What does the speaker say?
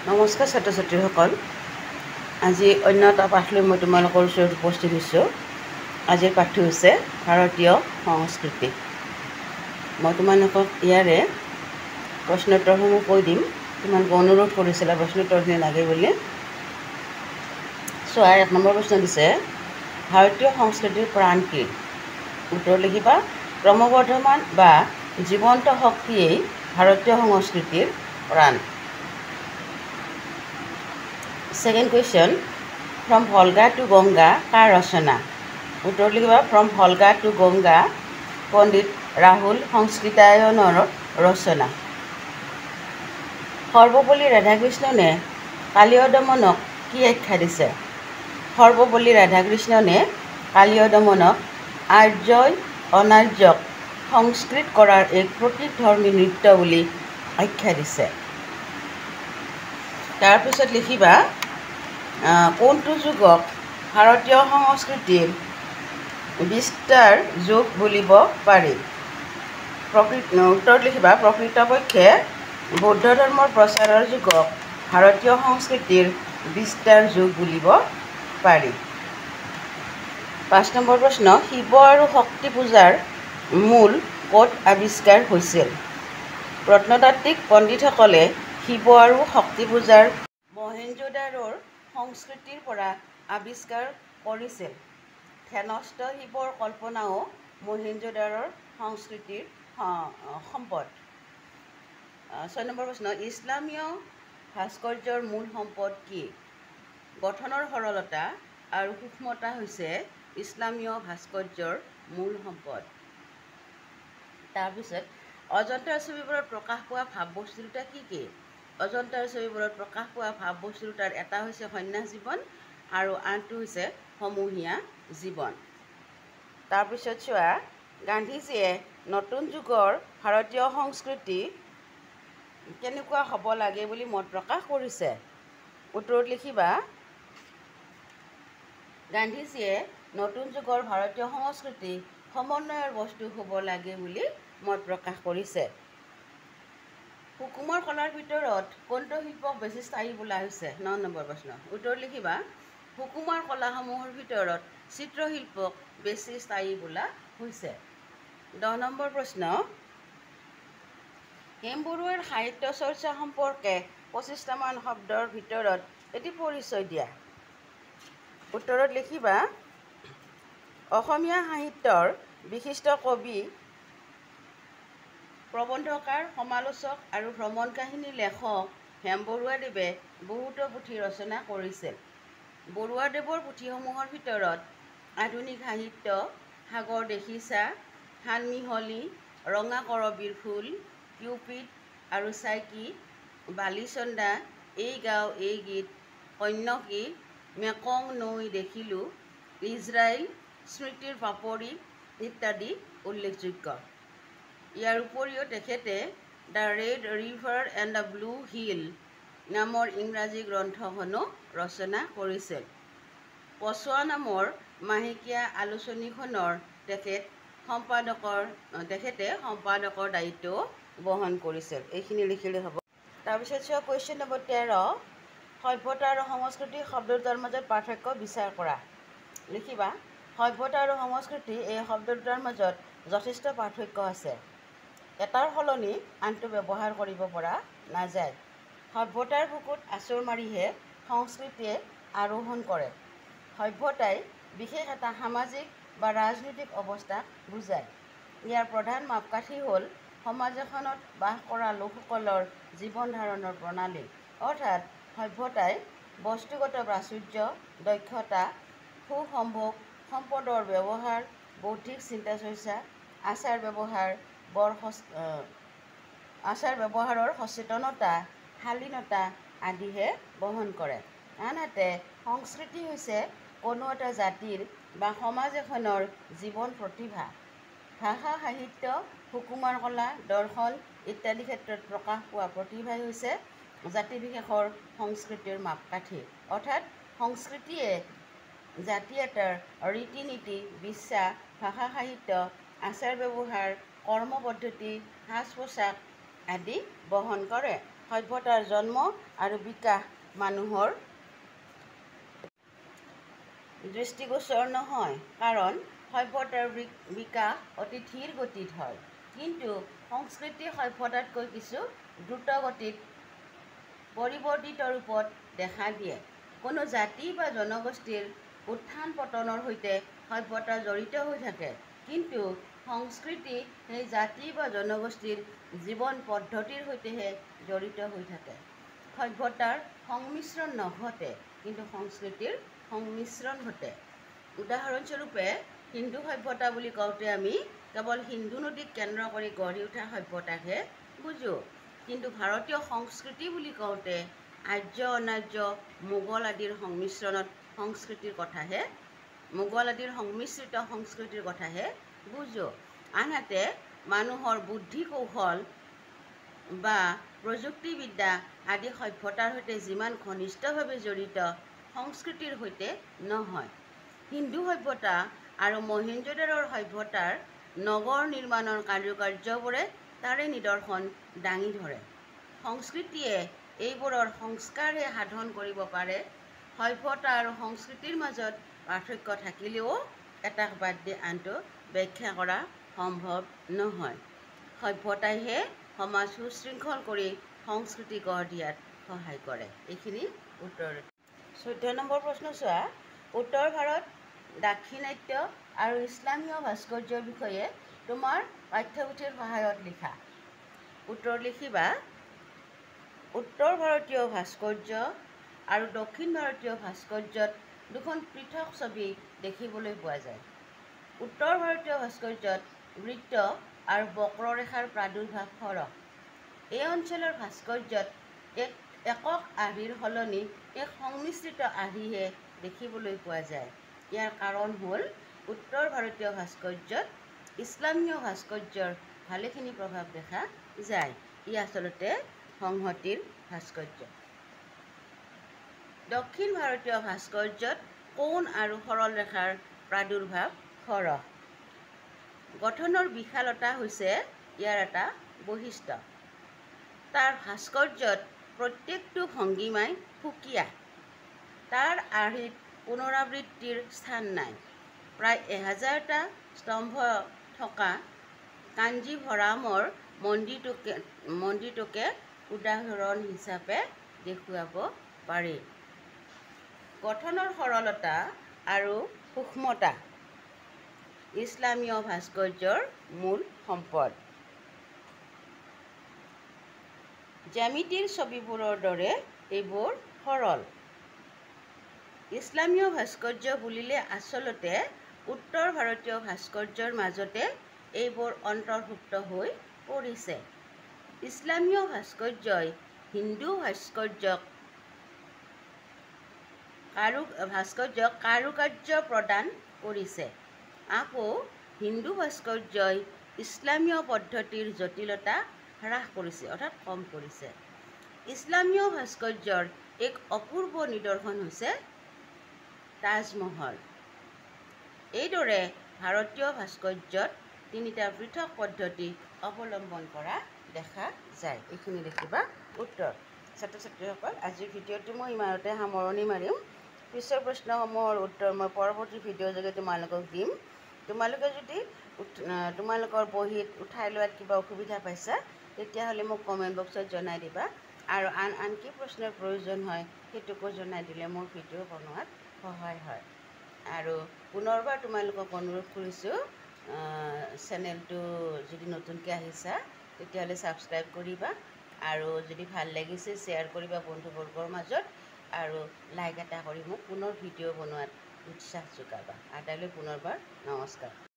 নমস্কাৰ ছাত্ৰ ছাত্ৰীসকল, আজি অন্য এটা পাঠ লৈ মই তোমালোকৰ ওচৰত উপস্থিত হৈছোঁ। আজিৰ পাঠটো হৈছে ভাৰতীয় সংস্কৃতি। মই তোমালোকক ইয়াৰে প্ৰশ্নোত্তৰসমূহ কৈ দিম। তোমালোকে অনুৰোধ কৰিছিলা প্ৰশ্নোত্তৰখিনি লাগে বুলি। চোৱা, 1 নম্বৰ প্ৰশ্ন দিছে, ভাৰতীয় সংস্কৃতিৰ প্ৰাণ কি? উত্তৰ লিখিবা। ক্ৰমবৰ্ধমান বা জীৱন্ত শক্তিয়েই ভাৰতীয় সংস্কৃতিৰ প্ৰাণ। Second question, from Volga to Ganga কাৰ ৰচনা? উত্তৰ লিখিবা। From Volga to Ganga পণ্ডিত ৰাহুল সংস্কৃতায়নৰ ৰচনা। সৰ্বপল্লী ৰাধাকৃষ্ণনে কালীয় দমনক কি আখ্যা দিছে? সৰ্বপল্লী ৰাধাকৃষ্ণনে কালীয় দমনক আৰ্যই অনাৰ্যক সংস্কৃত কৰাৰ এক প্ৰতীকধৰ্মী নৃত্য বুলি আখ্যা দিছে। তাৰপিছত লিখিবা, কোনটো যুগক ভাৰতীয় সংস্কৃতিৰ বিস্তাৰ যুগ বুলিব পাৰি? উত্তৰ লিখিবা। প্ৰকৃতপক্ষে বৌদ্ধ ধৰ্মৰ প্ৰচাৰৰ যুগক ভাৰতীয় সংস্কৃতিৰ বিস্তাৰ যুগ বুলিব পাৰি। 5 নম্বৰ প্ৰশ্ন, শিৱ আৰু শক্তি পূজাৰ মূল ক'ত আৱিষ্কাৰ হৈছিল? প্ৰত্নতাত্ত্বিক পণ্ডিতসকলে শিৱ আৰু শক্তি পূজাৰ মহেঞ্জোদাৰোৰ সংস্কৃতিৰ পৰা আৱিষ্কাৰ কৰিছিল। ধ্যানস্থ শিৱৰ কল্পনাও মহেঞ্জোদাৰোৰ সংস্কৃতিৰ সম্পদ। 6 নম্বৰ প্ৰশ্ন, ইছলামীয় ভাস্কৰ্যৰ মূল সম্পদ কি? গঠনৰ সৰলতা আৰু সূক্ষ্মতা হৈছে ইছলামীয় ভাস্কৰ্যৰ মূল সম্পদ। তাৰপিছত অজন্তাৰ ছবিবোৰত প্ৰকাশ পোৱা ভাৱবস্তু দুটা কি কি? অজন্তাৰ ছবিবোৰত প্ৰকাশ পোৱা ভাৱবস্তু দুটাৰ এটা হৈছে সন্ন্যাস জীৱন আৰু আনটো হৈছে সমূহীয়া জীৱন। তাৰপিছত চোৱা, গান্ধীজীয়ে নতুন যুগৰ ভাৰতীয় সংস্কৃতি কেনেকুৱা হ'ব লাগে বুলি মত প্ৰকাশ কৰিছে? উত্তৰত লিখিবা। গান্ধীজীয়ে নতুন যুগৰ ভাৰতীয় সংস্কৃতি সমন্বয়ৰ বস্তু হ'ব লাগে বুলি মত প্ৰকাশ কৰিছে। সুকুমাৰ কলাৰ ভিতৰত কোনটো শিল্পক বেছি স্থায়ী বোলা হৈছে? 9 নম্বৰ প্ৰশ্ন। উত্তৰ লিখিবা। সুকুমাৰ কলাসমূহৰ ভিতৰত চিত্ৰশিল্পক বেছি স্থায়ী বোলা হৈছে। 10 নম্বৰ প্ৰশ্ন, হেম বৰুৱাৰ সাহিত্য চৰ্চা সম্পৰ্কে 25টামান শব্দৰ ভিতৰত এটি পৰিচয় দিয়া। উত্তৰত লিখিবা। অসমীয়া সাহিত্যৰ বিশিষ্ট কবি, প্ৰবন্ধকাৰ, সমালোচক আৰু ভ্ৰমণ কাহিনী লেখক হেম বৰুৱাদেৱে বহুতো পুথি ৰচনা কৰিছিল। বৰুৱাদেৱৰ পুথিসমূহৰ ভিতৰত আধুনিক সাহিত্য, সাগৰ দেখিছা, সানমিহলি, ৰঙা কৰবীৰ ফুল, কিউপিড আৰু চাইকি, বালিচন্দা, এই গাঁও এই গীত, কন্যকি, মেকং নৈ দেখিলোঁ, ইজৰাইল, স্মৃতিৰ পাপৰি ইত্যাদি উল্লেখযোগ্য। ইয়াৰ উপৰিও তেখেতে the red river and the blue hill নামৰ ইংৰাজী গ্ৰন্থখনো ৰচনা কৰিছিল। পছোৱা নামৰ মাহেকীয়া আলোচনীখনৰ তেখেতে সম্পাদকৰ দায়িত্বও বহন কৰিছিল। এইখিনি লিখিলে হ'ব। তাৰপিছত চোৱা, কুৱেশ্যন নম্বৰ 13, সভ্যতা আৰু সংস্কৃতি শব্দ দুটাৰ মাজত পাৰ্থক্য বিচাৰ কৰা। লিখিবা। সভ্যতা আৰু সংস্কৃতি এই শব্দ দুটাৰ মাজত যথেষ্ট পাৰ্থক্য আছে। এটাৰ সলনি আনটো ব্যৱহাৰ কৰিব পৰা নাযায়। সভ্যতাৰ বুকুত আঁচোৰ মাৰিহে সংস্কৃতিয়ে আৰোহণ কৰে। সভ্যতাই বিশেষ এটা সামাজিক বা ৰাজনৈতিক অৱস্থাক বুজায়। ইয়াৰ প্ৰধান মাপকাঠি হ'ল সমাজ এখনত বাস কৰা লোকসকলৰ জীৱন ধাৰণৰ প্ৰণালী। অৰ্থাৎ সভ্যতাই বস্তুগত প্ৰাচুৰ্য, দক্ষতা, সুসম্ভোগ, সম্পদৰ ব্যৱহাৰ, বৌদ্ধিক চিন্তা চৰ্চা, আচাৰ ব্যৱহাৰৰ সচেতনতা, শালীনতা আদিহে বহন কৰে। আনহাতে সংস্কৃতি হৈছে কোনো এটা জাতিৰ বা সমাজ এখনৰ জীৱন প্ৰতিভা। ভাষা, সাহিত্য, সুকুমাৰ কলা, দৰ্শন ইত্যাদি ক্ষেত্ৰত প্ৰকাশ পোৱা প্ৰতিভাই হৈছে জাতিবিশেষৰ সংস্কৃতিৰ মাপকাঠি। অৰ্থাৎ সংস্কৃতিয়ে জাতি এটাৰ ৰীতি নীতি, বিশ্বাস, ভাষা সাহিত্য, আচাৰ ব্যৱহাৰ, কৰ্ম পদ্ধতি, সাজ পোছাক আদি বহন কৰে। সভ্যতাৰ জন্ম আৰু বিকাশ মানুহৰ দৃষ্টিগোচৰ নহয়, কাৰণ সভ্যতাৰ বিকাশ অতি ধীৰ গতিত হয়, কিন্তু সংস্কৃতি সভ্যতাতকৈ কিছু দ্ৰুত গতিত পৰিৱৰ্তিত ৰূপত দেখা দিয়ে। কোনো জাতি বা জনগোষ্ঠীৰ উত্থান পতনৰ সৈতে সভ্যতা জড়িত হৈ থাকে, কিন্তু সংস্কৃতি সেই জাতি বা জনগোষ্ঠীৰ জীৱন পদ্ধতিৰ সৈতেহে জড়িত হৈ থাকে। সভ্যতাৰ সংমিশ্ৰণ নঘটে, কিন্তু সংস্কৃতিৰ সংমিশ্ৰণ ঘটে। উদাহৰণস্বৰূপে হিন্দু সভ্যতা বুলি কওঁতে আমি কেৱল সিন্ধু নদীক কেন্দ্ৰ কৰি গঢ়ি উঠা সভ্যতাকহে বুজোঁ, কিন্তু ভাৰতীয় সংস্কৃতি বুলি কওঁতে আৰ্য অনাৰ্য মোগল আদিৰ সংমিশ্ৰিত সংস্কৃতিৰ কথাহে বুজোঁ। আনহাতে মানুহৰ বুদ্ধি কৌশল বা প্ৰযুক্তিবিদ্যা আদি সভ্যতাৰ সৈতে যিমান ঘনিষ্ঠভাৱে জড়িত, সংস্কৃতিৰ সৈতে নহয়। হিন্দু সভ্যতা আৰু মহেঞ্জোদাৰোৰ সভ্যতাৰ নগৰ নিৰ্মাণৰ কাৰুকাৰ্যবোৰে তাৰে নিদৰ্শন দাঙি ধৰে। সংস্কৃতিয়ে এইবোৰৰ সংস্কাৰহে সাধন কৰিব পাৰে। সভ্যতা আৰু সংস্কৃতিৰ মাজত পাৰ্থক্য থাকিলেও এটাক বাদ দি আনটো ব্যাখ্যা কৰা সম্ভৱ নহয়। সভ্যতাইহে সমাজ সুশৃংখল কৰি সংস্কৃতি গঢ় দিয়াত সহায় কৰে। এইখিনি উত্তৰ। 14 নম্বৰ প্ৰশ্ন চোৱা। উত্তৰ ভাৰত, দাক্ষিণাত্য আৰু ইছলামীয় ভাস্কৰ্যৰ বিষয়ে তোমাৰ পাঠ্যপুথিৰ সহায়ত লিখা। উত্তৰ লিখিবা। উত্তৰ ভাৰতীয় ভাস্কৰ্য আৰু দক্ষিণ ভাৰতীয় ভাস্কৰ্যত দুখন পৃথক ছবি দেখিবলৈ পোৱা যায়। উত্তৰ ভাৰতীয় ভাস্কৰ্যত বৃত্ত আৰু বক্ৰৰেখাৰ প্ৰাদুৰ্ভাৱ সৰহ। এই অঞ্চলৰ ভাস্কৰ্যত একক আৰ্হিৰ সলনি এক সংমিশ্ৰিত আৰ্হিহে দেখিবলৈ পোৱা যায়। ইয়াৰ কাৰণ হ'ল উত্তৰ ভাৰতীয় ভাস্কৰ্যত ইছলামীয় ভাস্কৰ্যৰ ভালেখিনি প্ৰভাৱ দেখা যায়। ই আচলতে সংহতিৰ ভাস্কৰ্য। দক্ষিণ ভাৰতীয় ভাস্কৰ্যত কোণ আৰু সৰল ৰেখাৰ প্ৰাদুৰ্ভাৱ সৰহ। গঠনৰ বিশালতা হৈছে ইয়াৰ এটা বৈশিষ্ট্য। তাৰ ভাস্কৰ্যত প্ৰত্যেকটো ভংগিমাই সুকীয়া। তাৰ আৰ্হিত পুনৰাবৃত্তিৰ স্থান নাই। প্ৰায় 1000টা স্তম্ভ থকা কাঞ্জীভৰামৰ মন্দিৰটোকে উদাহৰণ হিচাপে দেখুৱাব পাৰি। গঠনৰ সৰলতা আৰু সূক্ষ্মতা ইছলামীয় ভাস্কৰ্যৰ মূল সম্পদ। জ্যামিতিৰ ছবিবোৰৰ দৰে এইবোৰ সৰল। ইছলামীয় ভাস্কৰ্য বুলিলে আচলতে উত্তৰ ভাৰতীয় ভাস্কৰ্যৰ মাজতে এইবোৰ অন্তৰ্ভুক্ত হৈ পৰিছে। ইছলামীয় ভাস্কৰ্যই হিন্দু ভাস্কৰ্যক কাৰুকাৰ্য প্ৰদান কৰিছে। আকৌ হিন্দু ভাস্কৰ্যই ইছলামীয় পদ্ধতিৰ জটিলতা হ্ৰাস কৰিছে, অৰ্থাৎ কম কৰিছে। ইছলামীয় ভাস্কৰ্যৰ এক অপূৰ্ব নিদৰ্শন হৈছে তাজমহল। এইদৰে ভাৰতীয় ভাস্কৰ্যত 3টা পৃথক পদ্ধতি অৱলম্বন কৰা দেখা যায়। এইখিনি লিখিবা উত্তৰ। ছাত্ৰ ছাত্ৰীসকল, আজিৰ ভিডিঅ'টো মই ইমানতে সামৰণি মাৰিম। পিছৰ প্ৰশ্নসমূহৰ উত্তৰ মই পৰৱৰ্তী ভিডিঅ'ৰ যোগে তোমালোকক দিম। তোমালোকে যদি তোমালোকৰ বহীত উঠাই লোৱাত কিবা অসুবিধা পাইছা, তেতিয়াহ'লে মোক কমেণ্ট বক্সত জনাই দিবা। আৰু আন কি প্ৰশ্নৰ প্ৰয়োজন হয় সেইটোকো জনাই দিলে মোৰ ভিডিঅ' বনোৱাত সহায় হয়। আৰু পুনৰবাৰ তোমালোকক অনুৰোধ কৰিছোঁ, চেনেলটো যদি নতুনকৈ আহিছা তেতিয়াহ'লে ছাবস্ক্ৰাইব কৰিবা, আৰু যদি ভাল লাগিছে শ্বেয়াৰ কৰিবা বন্ধুবৰ্গৰ মাজত, আৰু লাইক এটা কৰি মোক পুনৰ ভিডিঅ' বনোৱাত উৎসাহ যোগাবা। আটাইলৈ পুনৰবাৰ নমস্কাৰ।